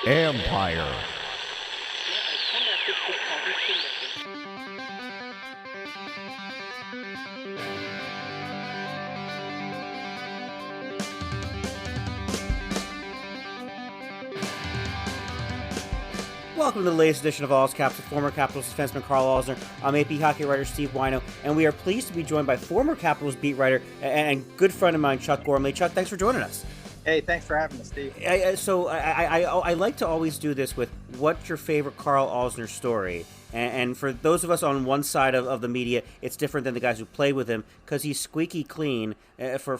Empire. Welcome to the latest edition of All's Caps with former Capitals defenseman Karl Alzner. I'm AP hockey writer Steve Wino, and we are pleased to be joined by former Capitals beat writer and good friend of mine, Chuck Gormley. Chuck, thanks for joining us. Hey, thanks for having us, Steve. I like to always do this with what's your favorite Karl Alzner story? And for those of us on one side of the media, it's different than the guys who played with him because he's squeaky clean for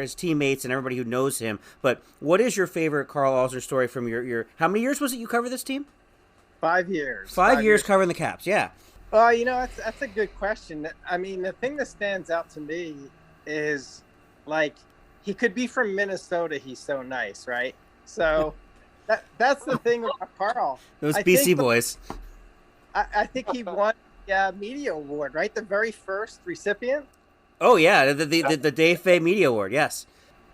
his teammates and everybody who knows him. But what is your favorite Karl Alzner story from your how many years was it you covered this team? 5 years. 5 years covering the Caps, yeah. Well, that's a good question. I mean, the thing that stands out to me is, like, he could be from Minnesota. He's so nice, right? So that's the thing about Karl. Those BC boys. I think he won the media award, right? The very first recipient. Oh yeah, the Dave Fay Media Award, yes.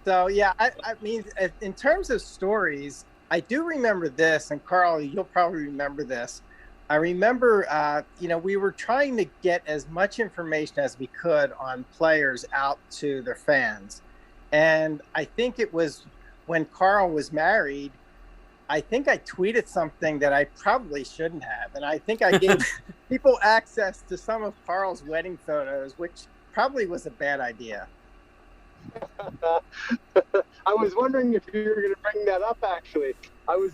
So yeah, I mean, in terms of stories, I do remember this, and Karl, you'll probably remember this. I remember, we were trying to get as much information as we could on players out to their fans, and I think it was when Karl was married. I think I tweeted something that I probably shouldn't have. And I think I gave people access to some of Karl's wedding photos, which probably was a bad idea. I was wondering if you were going to bring that up, actually. I was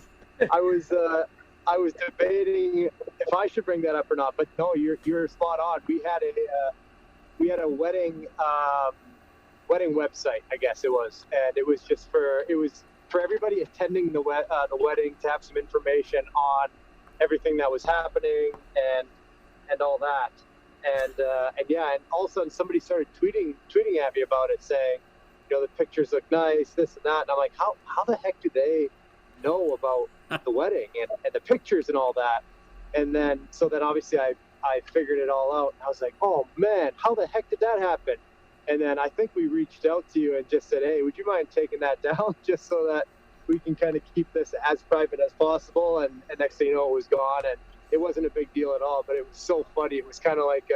debating if I should bring that up or not, but no, you're spot on. We had a wedding website, I guess it was. And it was just for everybody attending the wedding to have some information on everything that was happening and all that. And all of a sudden somebody started tweeting at me about it, saying, the pictures look nice, this and that. And I'm like, how the heck do they know about the wedding and the pictures and all that? And then obviously I figured it all out. I was like, oh man, how the heck did that happen? And then I think we reached out to you and just said, hey, would you mind taking that down just so that we can kind of keep this as private as possible? And next thing you know, it was gone. And it wasn't a big deal at all, but it was so funny. It was kind of like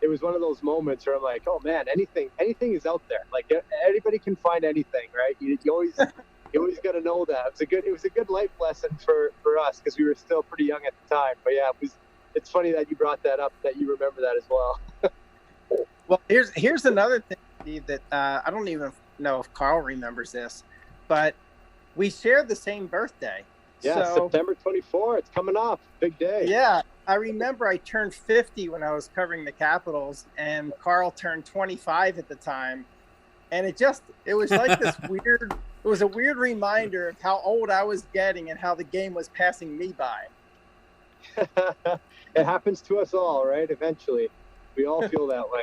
it was one of those moments where I'm like, oh man, anything is out there. Like anybody can find anything, right? You always got to know that. It was a good life lesson for us because we were still pretty young at the time. But yeah, it's funny that you brought that up, that you remember that as well. Well, here's another thing, Steve, that I don't even know if Karl remembers this, but we shared the same birthday. Yeah, so, September 24th. It's coming up. Big day. Yeah. I remember I turned 50 when I was covering the Capitals, and Karl turned 25 at the time. And it was like this weird, it was a weird reminder of how old I was getting and how the game was passing me by. It happens to us all, right? Eventually. We all feel that way.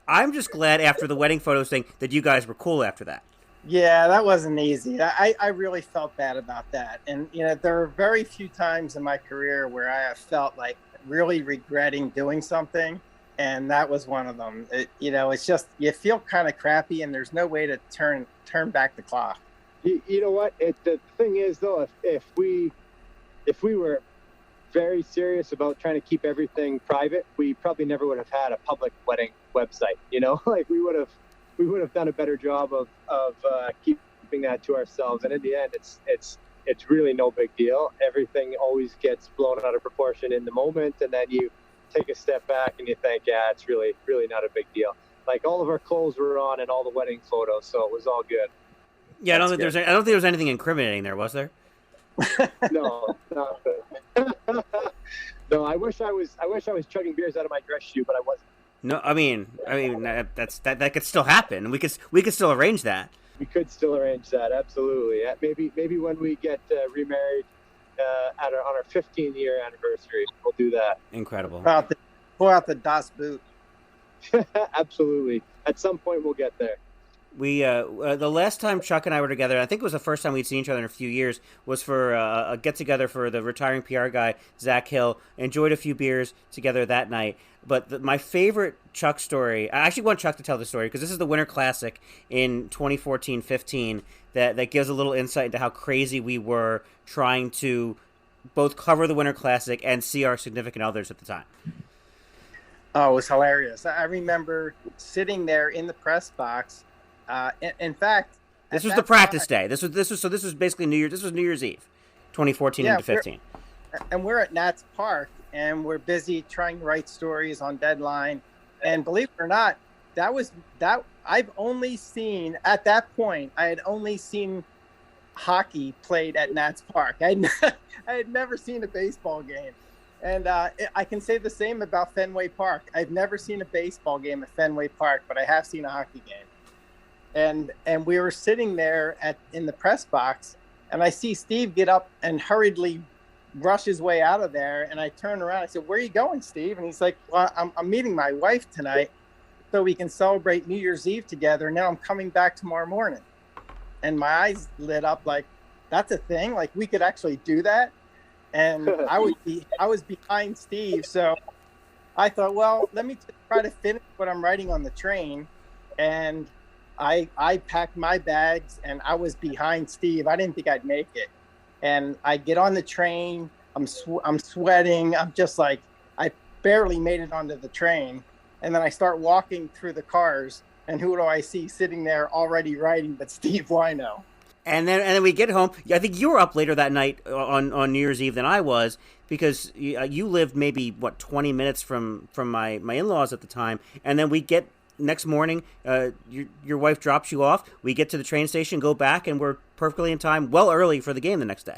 I'm just glad after the wedding photos thing that you guys were cool after that. Yeah, that wasn't easy. I really felt bad about that. And, there are very few times in my career where I have felt like really regretting doing something. And that was one of them. It's just, you feel kind of crappy and there's no way to turn back the clock. You know what? The thing is, though, if we were very serious about trying to keep everything private, we probably never would have had a public wedding website. Like we would have done a better job of keeping that to ourselves. And in the end, it's really no big deal. Everything always gets blown out of proportion in the moment, and then you take a step back and you think, yeah, it's really not a big deal. Like all of our clothes were on in all the wedding photos, so it was all good. Yeah, I don't think there was anything incriminating there, was there? No, no. I wish I was chugging beers out of my dress shoe, but I wasn't. No, I mean that could still happen. We could still arrange that. We could still arrange that, absolutely. Maybe when we get remarried on our 15-year anniversary, we'll do that. Incredible. Pull out the Das Boot. Absolutely. At some point, we'll get there. We the last time Chuck and I were together, I think it was the first time we'd seen each other in a few years, was for a get together for the retiring PR guy Zach Hill. Enjoyed a few beers together that night. But my favorite Chuck story, I actually want Chuck to tell the story because this is the Winter Classic in 2014-15 that gives a little insight into how crazy we were trying to both cover the Winter Classic and see our significant others at the time. Oh, it was hilarious. I remember sitting there in the press box. In fact, this was the practice day. This was basically New Year's. This was New Year's Eve, 2014 into 15. And we're at Nats Park, and we're busy trying to write stories on deadline. And believe it or not, I've only seen at that point. I had only seen hockey played at Nats Park. I had never seen a baseball game. And I can say the same about Fenway Park. I've never seen a baseball game at Fenway Park, but I have seen a hockey game. And we were sitting there in the press box, and I see Steve get up and hurriedly rush his way out of there. And I turn around. I said, "Where are you going, Steve?" And he's like, "Well, I'm meeting my wife tonight so we can celebrate New Year's Eve together. And now I'm coming back tomorrow morning." And my eyes lit up like, that's a thing? Like we could actually do that? And I was behind Steve. So I thought, well, let me try to finish what I'm writing on the train. And I packed my bags and I was behind Steve. I didn't think I'd make it. And I get on the train. I'm sweating. I'm just like, I barely made it onto the train. And then I start walking through the cars. And who do I see sitting there already writing but Steve Wino? And then we get home. I think you were up later that night on New Year's Eve than I was because you lived maybe 20 minutes from my in-laws at the time. And then we get next morning. Your wife drops you off. We get to the train station, go back, and we're perfectly in time, well early for the game the next day.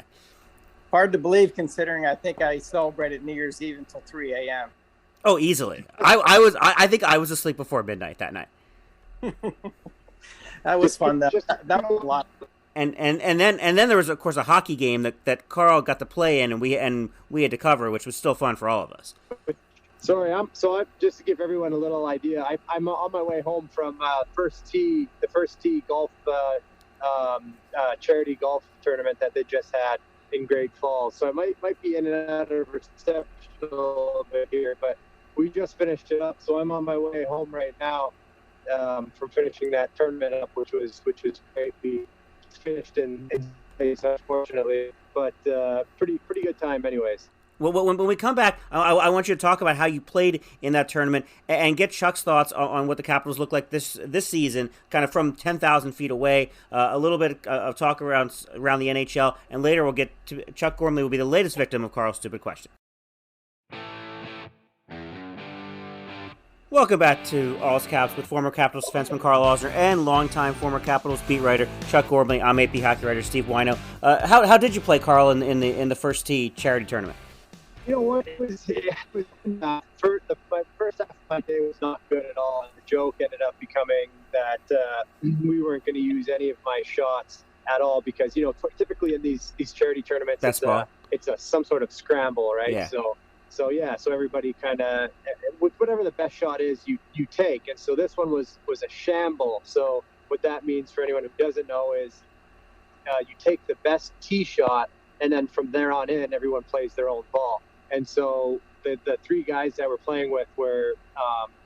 Hard to believe, considering I think I celebrated New Year's Eve until 3 a.m. Oh, easily. I think I was asleep before midnight that night. That was fun. That was a lot. And then there was, of course, a hockey game that Karl got to play in, and we had to cover, which was still fun for all of us. Sorry, I'm just to give everyone a little idea. I'm on my way home from the first tee golf charity golf tournament that they just had in Great Falls. So I might be in and out of reception a little bit here, but we just finished it up. So I'm on my way home right now from finishing that tournament up, which was great. We finished in pace, unfortunately, but pretty good time anyways. Well, when we come back, I want you to talk about how you played in that tournament and get Chuck's thoughts on what the Capitals look like this season, kind of from 10,000 feet away. A little bit of talk around the NHL, and later we'll get to Chuck Gormley will be the latest victim of Karl's stupid question. Welcome back to All's Caps with former Capitals defenseman Karl Alzner and longtime former Capitals beat writer Chuck Gormley. I'm AP hockey writer Steve Wino. How did you play, Karl, in the first tee charity tournament? You know what? My first half of my day was not good at all. And the joke ended up becoming that we weren't going to use any of my shots at all because, typically in these charity tournaments, it's some sort of scramble, right? Yeah. So everybody kind of, whatever the best shot is, you take. And so this one was a shamble. So what that means for anyone who doesn't know is you take the best tee shot, and then from there on in, everyone plays their own ball. And so the three guys that we're playing with were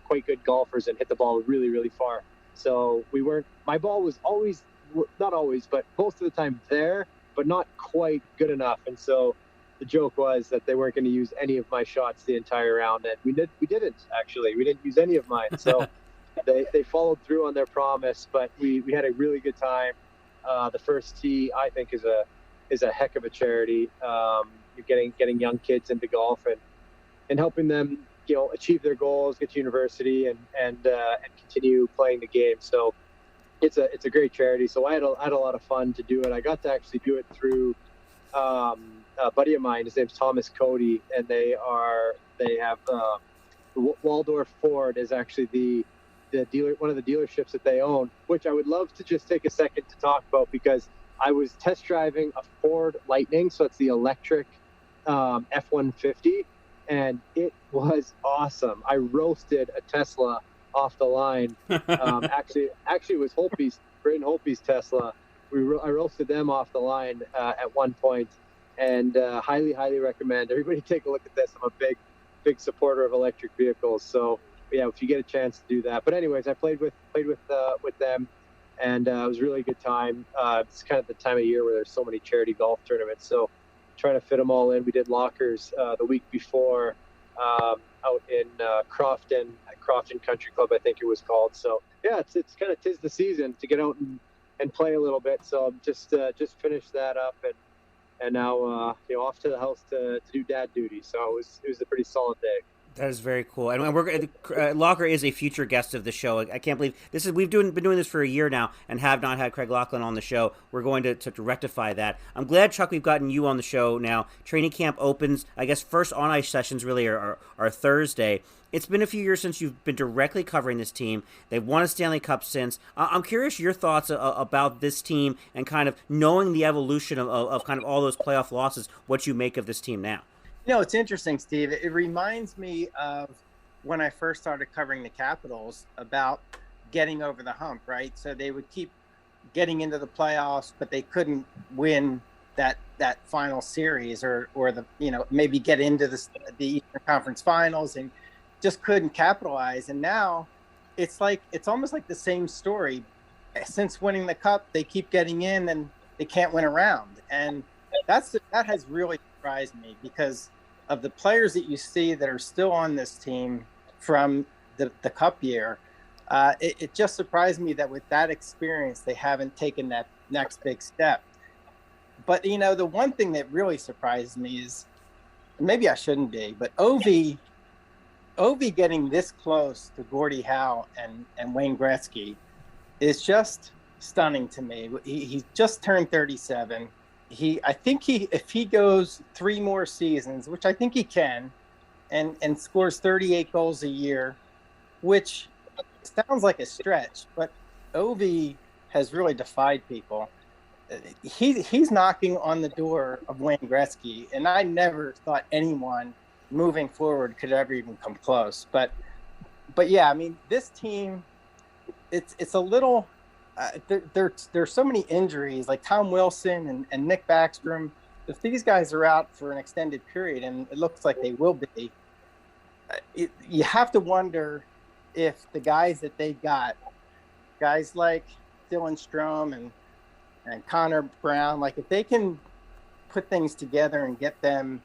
quite good golfers and hit the ball really, really far. So my ball was always, not always, but most of the time there, but not quite good enough. And so the joke was that they weren't going to use any of my shots the entire round. And we didn't actually. We didn't use any of mine. So they followed through on their promise, but we had a really good time. The first tee, I think, is a heck of a charity. You're getting young kids into golf and helping them, achieve their goals, get to university, and continue playing the game. So it's a great charity. So I had a lot of fun to do it. I got to actually do it through a buddy of mine. His name's Thomas Cody, and they have Waldorf Ford is actually the dealer, one of the dealerships that they own, which I would love to just take a second to talk about because I was test driving a Ford Lightning, so it's the electric F-150, and it was awesome. I roasted a Tesla off the line. Actually, it was whole piece. Braden Holtby's Tesla. I roasted them off the line at one point, and highly recommend everybody take a look at this. I'm a big supporter of electric vehicles, so yeah, if you get a chance to do that. But anyways, I played with them, and it was a really good time. It's kind of the time of year where there's so many charity golf tournaments, so trying to fit them all in. We did lockers the week before out in Crofton Country Club, I think it was called. So yeah, it's kind of 'tis the season to get out and play a little bit. So just finished that up, and now off to the house to do dad duty. So it was a pretty solid day. That is very cool, and Locker is a future guest of the show. I can't believe this is been doing this for a year now, and have not had Craig Laughlin on the show. We're going to rectify that. I'm glad, Chuck, we've gotten you on the show now. Training camp opens, I guess. First on ice sessions really are Thursday. It's been a few years since you've been directly covering this team. They've won a Stanley Cup since. I'm curious your thoughts about this team and kind of knowing the evolution of kind of all those playoff losses. What you make of this team now? It's interesting, Steve. It reminds me of when I first started covering the Capitals about getting over the hump, right? So they would keep getting into the playoffs, but they couldn't win that final series or the maybe get into the Eastern Conference Finals and just couldn't capitalize. And now it's almost like the same story. Since winning the Cup, they keep getting in and they can't win a round. And that has really surprised me because of the players that you see that are still on this team from the Cup year. It just surprised me that with that experience, they haven't taken that next big step. But, the one thing that really surprised me is, maybe I shouldn't be, but Ovi getting this close to Gordie Howe and Wayne Gretzky is just stunning to me. He just turned 37. I think if he goes 3 more seasons, which I think he can, and scores 38 goals a year, which sounds like a stretch, but Ovi has really defied people. He's knocking on the door of Wayne Gretzky, and I never thought anyone moving forward could ever even come close. But yeah, I mean, this team, it's a little. There's so many injuries, like Tom Wilson and Nick Backstrom. If these guys are out for an extended period, and it looks like they will be, you have to wonder if the guys that they got, guys like Dylan Strome and Connor Brown, like if they can put things together and get them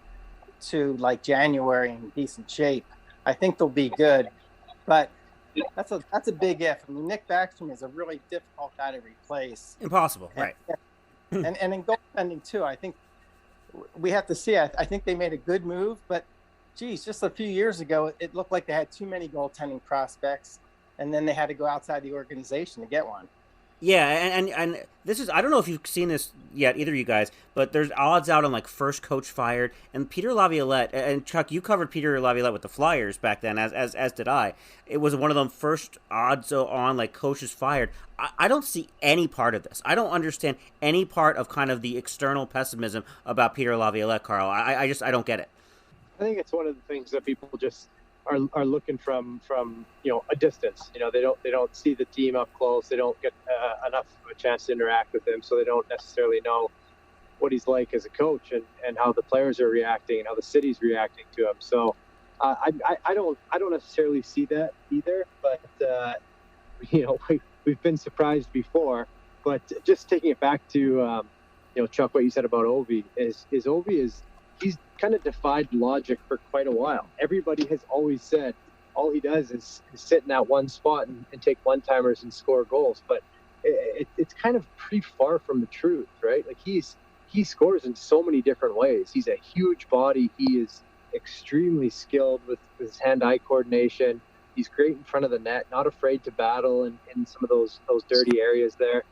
to like January in decent shape, I think they'll be good. But that's a big if. I mean, Nick Backstrom is a really difficult guy to replace. Impossible, right? And in goaltending too, I think we have to see. I think they made a good move, but geez, just a few years ago, it looked like they had too many goaltending prospects, and then they had to go outside the organization to get one. Yeah, and this is, I don't know if you've seen this yet, either of you guys, but there's odds out on like first coach fired, and Peter Laviolette, and Chuck, you covered Peter Laviolette with the Flyers back then, as did I. It was one of them first odds on like coaches fired. I don't see any part of this. I don't understand any part of kind of the external pessimism about Peter Laviolette, Karl. I don't get it. I think it's one of the things that people just are looking from a distance. They don't see the team up close. They don't get enough of a chance to interact with him, so they don't necessarily know what he's like as a coach and how the players are reacting and how the city's reacting to him. So I don't necessarily see that either. But we've been surprised before. But just taking it back to Chuck, what you said about Ovi is he's kind of defied logic for quite a while. Everybody has always said all he does is sit in that one spot and take one-timers and score goals. But it's kind of pretty far from the truth, right? Like he scores in so many different ways. He's a huge body. He is extremely skilled with his hand-eye coordination. He's great in front of the net, not afraid to battle in some of those dirty areas there.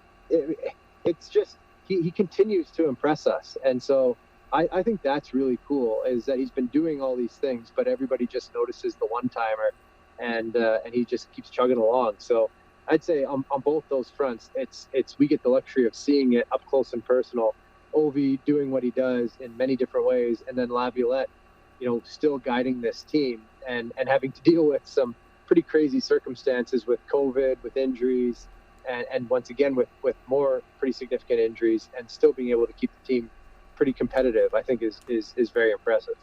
It's just he continues to impress us. And so I think that's really cool, is that he's been doing all these things, but everybody just notices the one-timer, and he just keeps chugging along. So I'd say on both those fronts, it's we get the luxury of seeing it up close and personal. Ovi doing what he does in many different ways, and then Laviolette, still guiding this team and having to deal with some pretty crazy circumstances with COVID, with injuries, and once again with more pretty significant injuries and still being able to keep the team pretty competitive, I think is very impressive.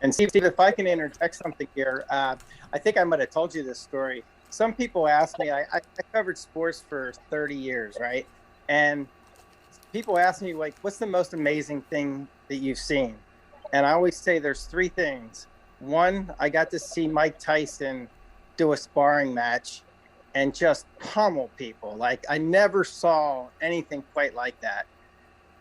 And Steve, if I can interject something here, I think I might have told you this story. Some people ask me, I covered sports for 30 years, right? And people ask me, like, what's the most amazing thing that you've seen? And I always say there's three things. One, I got to see Mike Tyson do a sparring match and just pummel people. Like, I never saw anything quite like that.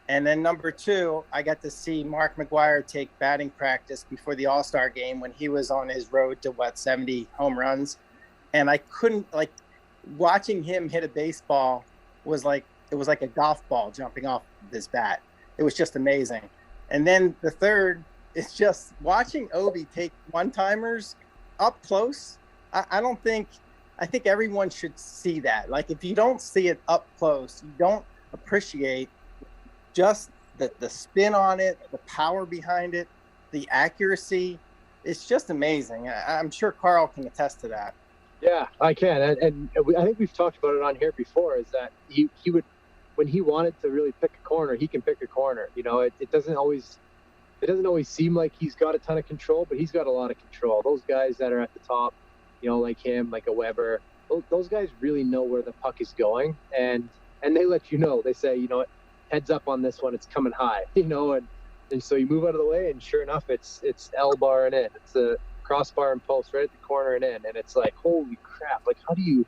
And then number two, I got to see Mark McGwire take batting practice before the All-Star game when he was on his road to 70 home runs. And I couldn't, like, watching him hit a baseball was like, it was like a golf ball jumping off his bat. It was just amazing. And then the third is just watching Ovi take one-timers up close. I think everyone should see that. Like, if you don't see it up close, you don't appreciate just the spin on it, the power behind it, the accuracy. It's just amazing. I'm sure Karl can attest to that. Yeah, I can. And I think we've talked about it on here before, is that he would, when he wanted to really pick a corner, he can pick a corner. You know, it doesn't always seem like he's got a ton of control, but he's got a lot of control. Those guys that are at the top, you know, like him, like a Weber, those guys really know where the puck is going, and they let you know. They say, you know, heads up on this one, it's coming high, you know, and so you move out of the way, and sure enough, it's L bar and in. It's a crossbar and post right at the corner and in, and it's like, holy crap! Like, how do you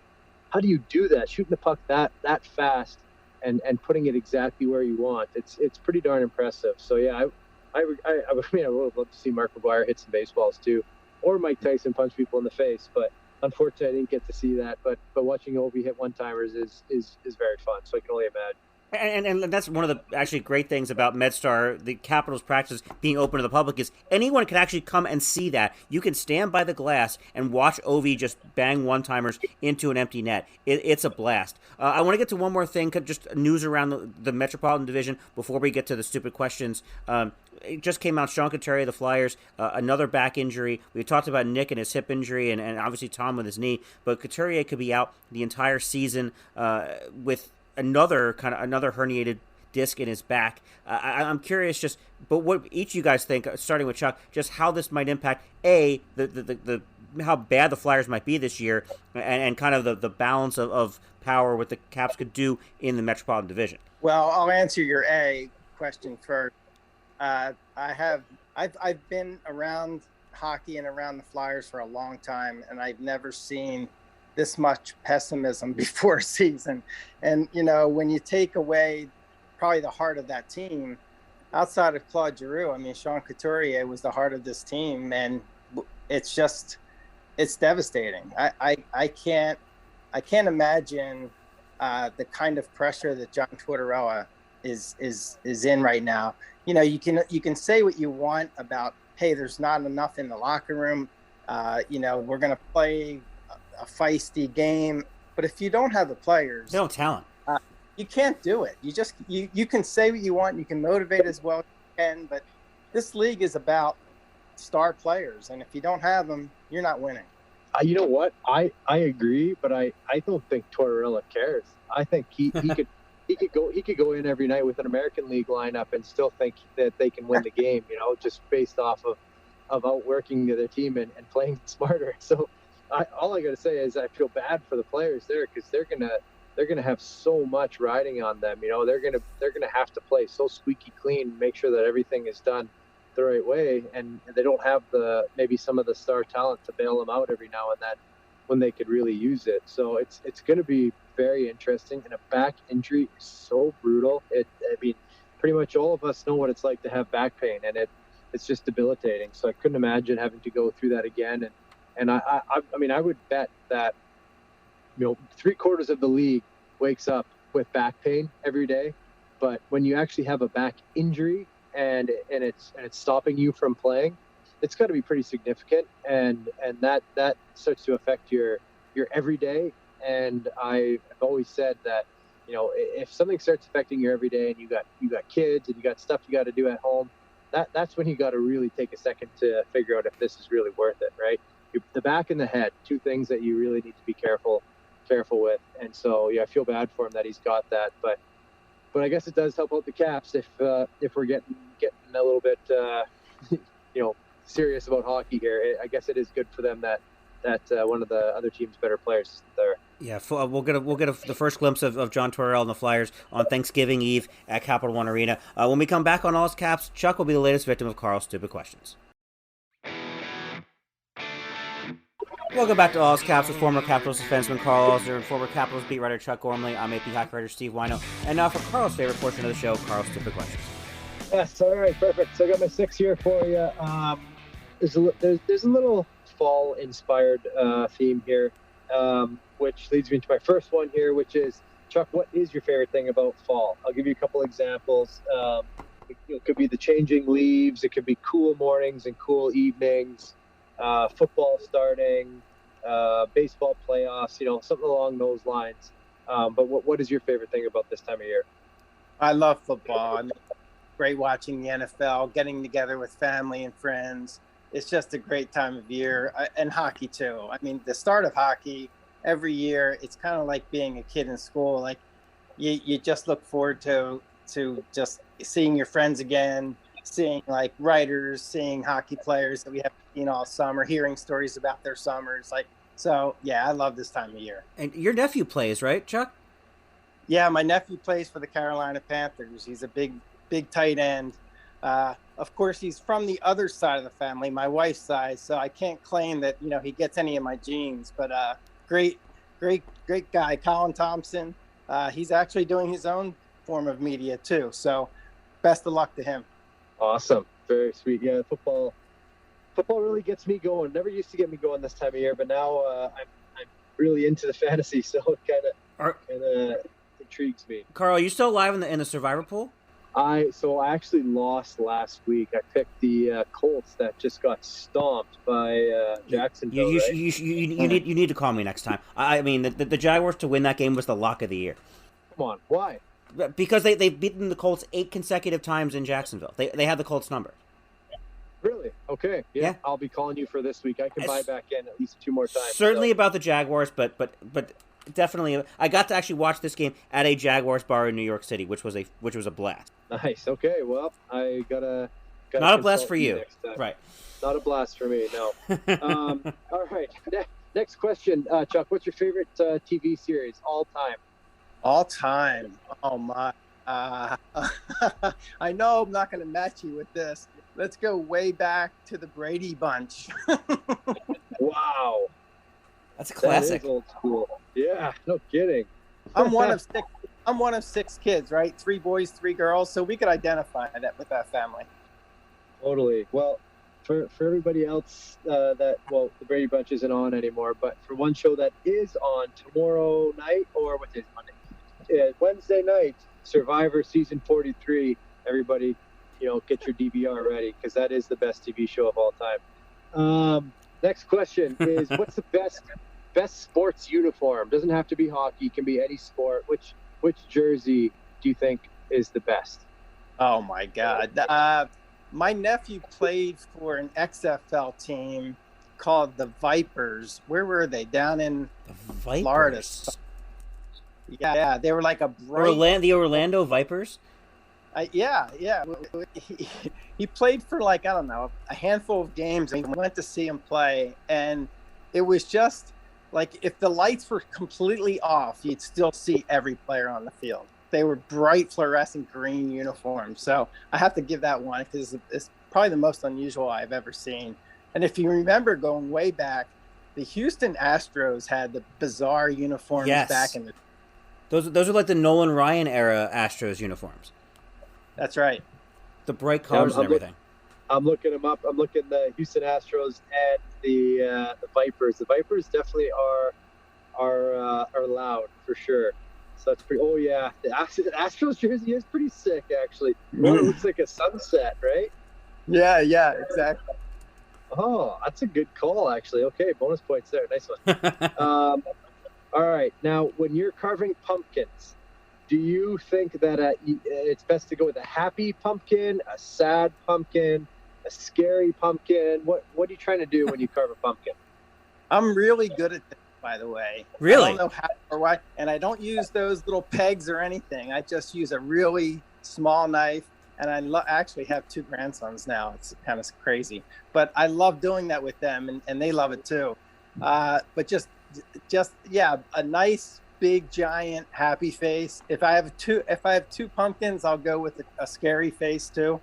do that? Shooting the puck that fast and putting it exactly where you want. It's pretty darn impressive. So yeah, I would love to see Mark McGwire hit some baseballs too, or Mike Tyson punch people in the face. But unfortunately, I didn't get to see that. But watching Ovi hit one-timers is very fun. So I can only imagine. And that's one of the actually great things about MedStar, the Capitals practice being open to the public, is anyone can actually come and see that. You can stand by the glass and watch Ovi just bang one-timers into an empty net. It's a blast. I want to get to one more thing, just news around the Metropolitan Division before we get to the stupid questions. It just came out, Sean Couturier, the Flyers, another back injury. We talked about Nick and his hip injury and obviously Tom with his knee, but Couturier could be out the entire season with another herniated disc in his back. I'm curious, just, but what each of you guys think, starting with Chuck, just how this might impact the how bad the Flyers might be this year, and kind of the balance of power what the Caps could do in the Metropolitan Division. Well, I'll answer your A question first. I've been around hockey and around the Flyers for a long time, and I've never seen this much pessimism before a season. And, you know, when you take away probably the heart of that team, outside of Claude Giroux, I mean, Sean Couturier was the heart of this team, and it's devastating. I can't imagine the kind of pressure that John Tortorella is in right now. You know, you can say what you want about, hey, there's not enough in the locker room. You know, we're going to play a feisty game, but if you don't have the players, they don't talent. You can't do it. You can say what you want, you can motivate as well as you can, but this league is about star players, and if you don't have them, you're not winning. You know what? I agree, but I don't think Tortorella cares. I think he could go in every night with an American League lineup and still think that they can win the game, you know, just based off of outworking the other team and playing smarter. So all I got to say is I feel bad for the players there, because they're gonna have so much riding on them. You know, they're gonna have to play so squeaky clean, make sure that everything is done the right way, and they don't have maybe some of the star talent to bail them out every now and then when they could really use it. So it's going to be very interesting. And a back injury is so brutal. I mean, pretty much all of us know what it's like to have back pain, and it's just debilitating. So I couldn't imagine having to go through that again. And I mean, I would bet that, you know, 3/4 of the league wakes up with back pain every day. But when you actually have a back injury and it's stopping you from playing, it's got to be pretty significant. And that starts to affect your everyday. And I've always said that, you know, if something starts affecting your everyday, and you got kids and you got stuff you got to do at home, that's when you got to really take a second to figure out if this is really worth it, right? The back and the head, two things that you really need to be careful careful with. And so, yeah, I feel bad for him that he's got that. But I guess it does help out the Caps if we're getting a little bit, serious about hockey here. I guess it is good for them that one of the other team's better players is there. Yeah, we'll get the first glimpse of John Tortorella and the Flyers on Thanksgiving Eve at Capital One Arena. When we come back on All's Caps, Chuck will be the latest victim of Karl's stupid questions. Welcome back to All's Caps with former Capitals defenseman Karl Alzner and former Capitals beat writer Chuck Gormley. I'm AP hockey writer Steve Wino. And now for Karl's favorite portion of the show, Karl's stupid questions. Yes, all right, perfect. So I got my 6 here for you. There's a little fall-inspired theme here, which leads me to my first one here, which is, Chuck, what is your favorite thing about fall? I'll give you a couple examples. It could be the changing leaves. It could be cool mornings and cool evenings, football starting, baseball playoffs, something along those lines. But what is your favorite thing about this time of year? I love football. I mean, great watching the NFL, getting together with family and friends. It's just a great time of year, and hockey too. I mean, the start of hockey every year, it's kind of like being a kid in school. Like you just look forward to just seeing your friends again, seeing like writers, seeing hockey players that we haven't seen all summer, hearing stories about their summers. So yeah, I love this time of year. And your nephew plays, right, Chuck? Yeah, my nephew plays for the Carolina Panthers. He's a big tight end. Of course, he's from the other side of the family, my wife's side, so I can't claim that he gets any of my genes. But great guy, Colin Thompson. He's actually doing his own form of media too. So, best of luck to him. Awesome, very sweet. Yeah, football really gets me going. Never used to get me going this time of year, but now I'm really into the fantasy, so it kind of intrigues me. Karl, are you still alive in the Survivor pool? I actually lost last week. I picked the Colts that just got stomped by Jacksonville. You need to call me next time. I mean, the Jaguars to win that game was the lock of the year. Come on, why? Because they've beaten the Colts 8 consecutive times in Jacksonville. They had the Colts number. Really? Okay. Yeah. I'll be calling you for this week. I can buy back in at least 2 more times. Certainly about the Jaguars, but definitely, I got to actually watch this game at a Jaguars bar in New York City, which was a blast. Nice. Okay. Well, I gotta not a blast for you, right? Not a blast for me. No. All right. Next question, Chuck. What's your favorite TV series all time? All time. Oh my. I know I'm not going to match you with this. Let's go way back to the Brady Bunch. Wow. That's a classic. That is old school. Yeah, no kidding. I'm one of 6 kids, right? 3 boys, 3 girls. So we could identify that with that family. Totally. Well, for everybody else, the Brady Bunch isn't on anymore. But for one show that is on tomorrow night, or what is Monday? Wednesday night, Survivor season 43. Everybody, get your DVR ready because that is the best TV show of all time. Next question is, what's the best sports uniform? Doesn't have to be hockey, can be any sport. Which jersey do you think is the best? Oh my God. My nephew played for an XFL team called the Vipers. Where were they? Down in Florida. Yeah, they were like a bright... the Orlando Vipers? Yeah. He played for a handful of games, and we went to see him play, and it was just like if the lights were completely off, you'd still see every player on the field. They were bright fluorescent green uniforms. So I have to give that one because it's probably the most unusual I've ever seen. And if you remember going way back, the Houston Astros had the bizarre uniforms back in the... Those are like the Nolan Ryan era Astros uniforms. That's right. The bright colors and everything. I'm looking them up. I'm looking the Houston Astros and the Vipers. The Vipers definitely are loud for sure. So that's pretty. Oh yeah, the Astros jersey is pretty sick actually. Well, it looks like a sunset, right? Yeah, exactly. Oh, that's a good call actually. Okay, bonus points there. Nice one. All right, now when you're carving pumpkins, do you think that it's best to go with a happy pumpkin, a sad pumpkin, a scary pumpkin? What are you trying to do when you carve a pumpkin? I'm really good at this, by the way. Really? I don't know how or why. And I don't use those little pegs or anything. I just use a really small knife. And I actually have 2 grandsons now. It's kind of crazy. But I love doing that with them, and they love it too. But just yeah, a nice, big, giant, happy face. If I have 2 pumpkins, I'll go with a scary face too.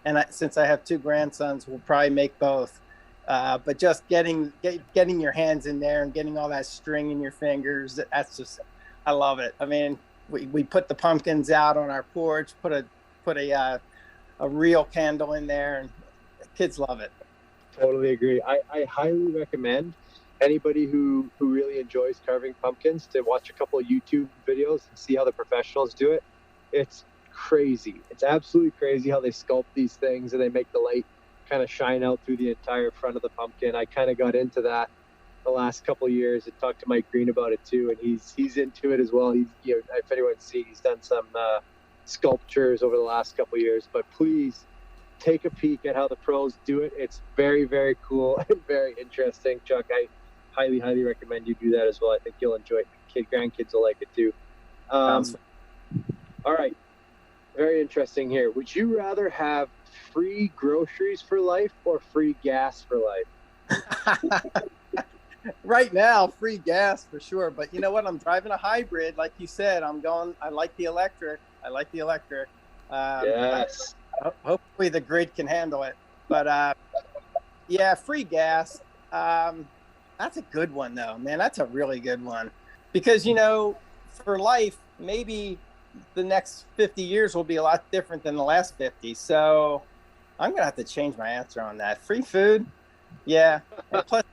And since I have 2 grandsons, we'll probably make both. But just getting your hands in there and getting all that string in your fingers, I love it. I mean, we put the pumpkins out on our porch, put a real candle in there, and kids love it. Totally agree. I highly recommend anybody who really enjoys carving pumpkins to watch a couple of YouTube videos and see how the professionals do it. It's crazy. It's absolutely crazy how they sculpt these things and they make the light kind of shine out through the entire front of the pumpkin. I kind of got into that the last couple of years and talked to Mike Green about it too, and he's into it as well. He's, if anyone's seen, he's done some sculptures over the last couple of years. But please take a peek at how the pros do it. It's very, very cool and very interesting. Chuck, I highly recommend you do that as well. I think you'll enjoy it. Grandkids will like it too. All right, very interesting here. Would you rather have free groceries for life or free gas for life? Right now, free gas for sure. But you know what? I'm driving a hybrid, like you said. I like the electric. Yes. Hopefully the grid can handle it. But yeah, free gas. That's a good one, though, man. That's a really good one. Because, for life, maybe the next 50 years will be a lot different than the last 50. So I'm going to have to change my answer on that. Free food. Yeah. And plus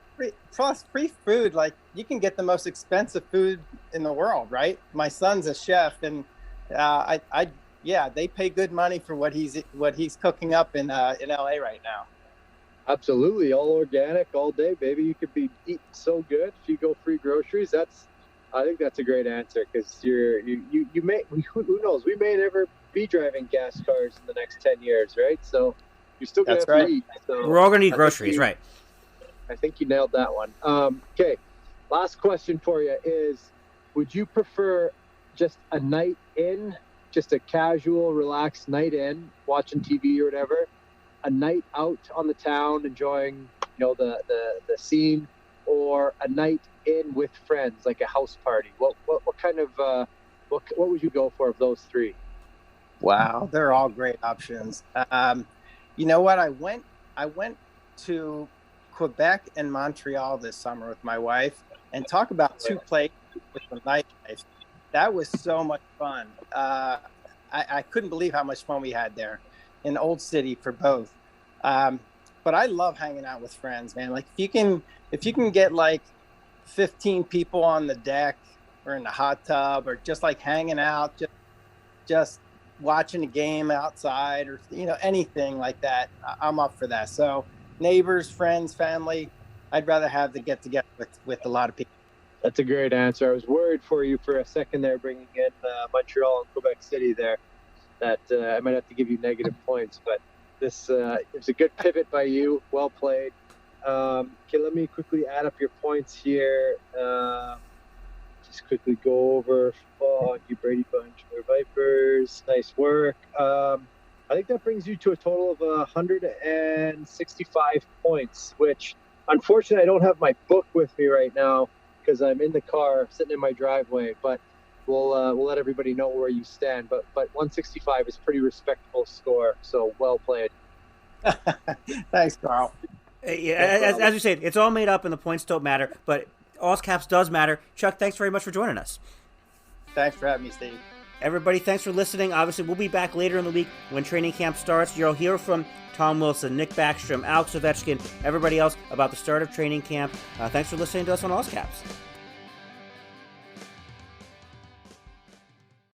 free food, like you can get the most expensive food in the world, right? My son's a chef, and they pay good money for what he's cooking up in LA right now. Absolutely, all organic, all day, baby. You could be eating so good if you go free groceries. I think that's a great answer, because you may, who knows, we may never be driving gas cars in the next 10 years, right? So you're still gonna have to eat. So we're all gonna need groceries, right? I think you nailed that one. Okay, last question for you is: would you prefer just a night in, just a casual, relaxed night in, watching TV or whatever, a night out on the town enjoying, the scene, or a night in with friends, like a house party? What kind of what would you go for of those 3? Wow, they're all great options. You know what? I went to Quebec and Montreal this summer with my wife, and talk about 2 places with the nightlife. That was so much fun. I couldn't believe how much fun we had there in Old City for both. But I love hanging out with friends, man. Like if you can get like 15 people on the deck or in the hot tub, or just like hanging out, just watching a game outside, or anything like that, I'm up for that. So neighbors, friends, family, I'd rather have the get together with a lot of people. That's a great answer. I was worried for you for a second there, bringing in Montreal and Quebec City there, that I might have to give you negative points, but this is a good pivot by you. Well played. Okay, let me quickly add up your points here. Just quickly go over you Brady Bunch, or Vipers. Nice work. I think that brings you to a total of 165 points, which unfortunately I don't have my book with me right now because I'm in the car sitting in my driveway, but we'll let everybody know where you stand. But 165 is a pretty respectable score, so well played. Thanks, Karl. As you said, it's all made up and the points don't matter, but all caps does matter. Chuck, thanks very much for joining us. Thanks for having me, Steve. Everybody, thanks for listening. Obviously, we'll be back later in the week when training camp starts. You'll hear from Tom Wilson, Nick Backstrom, Alex Ovechkin, everybody else about the start of training camp. Thanks for listening to us on All Caps.